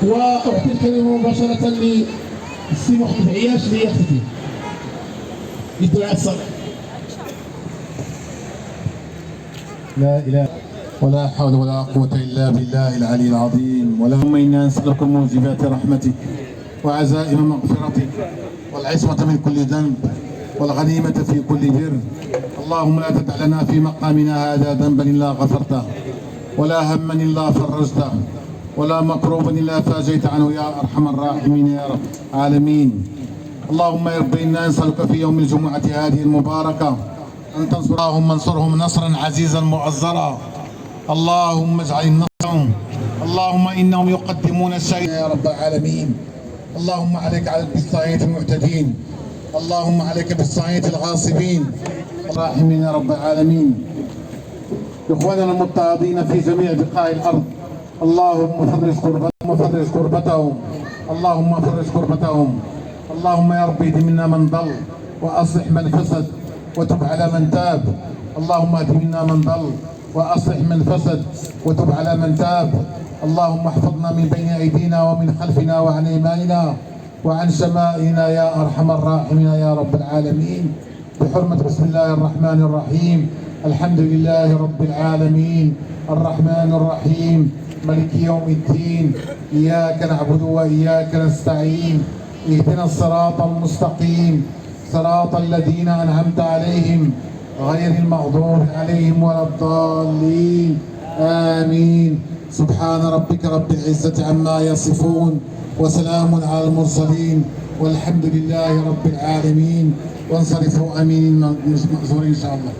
وأعطي الكلمة مباشرة للسي محمد عياش ليختتم بالدعاء الصالح. لا إله ولا حول ولا قوة إلا بالله العلي العظيم. اللهم إنا نسألك موجبات رحمتك وعزائم مغفرتك والعصمة من كل ذنب والغنيمة في كل بر. اللهم لا تدع لنا في مقامنا هذا ذنبا إلا غفرته، ولا هما إلا فرجته، ولا مكروبا إلا فاجيت عنه يا أرحم الراحمين يا رب العالمين. اللهم يا رب إنا نسألك في يوم الجمعة هذه المباركة أن تنصر، اللهم انصرهم نصرا عزيزا مؤزرا. اللهم اجعل النصر، اللهم إنهم يقدمون الشيء يا رب العالمين. اللهم عليك على بالصعيد المعتدين، اللهم عليك بالصعيد الغاصبين الراحمين يا رب العالمين. إخواننا المضطهدين في جميع بقاع الأرض، اللهم فرج كربتهم، اللهم فرج كربتهم. اللهم يا رب اهد منا من ضل وأصلح من فسد وتب على من تاب. اللهم اهد منا من ضل وأصلح من فسد وتب على من تاب. اللهم احفظنا من بين أيدينا ومن خلفنا وعن أيماننا وعن شمائلنا يا أرحم الراحمين يا رب العالمين. بحرمة بسم الله الرحمن الرحيم. الحمد لله رب العالمين الرحمن الرحيم ملك يوم الدين. إياك نعبد وإياك نستعين. اهدنا الصراط المستقيم صراط الذين أنعمت عليهم غير المغضوب عليهم ولا الضالين آمين. سبحان ربك رب العزة عما يصفون وسلام على المرسلين والحمد لله رب العالمين. وانصرفوا امين مأزورين ان شاء الله.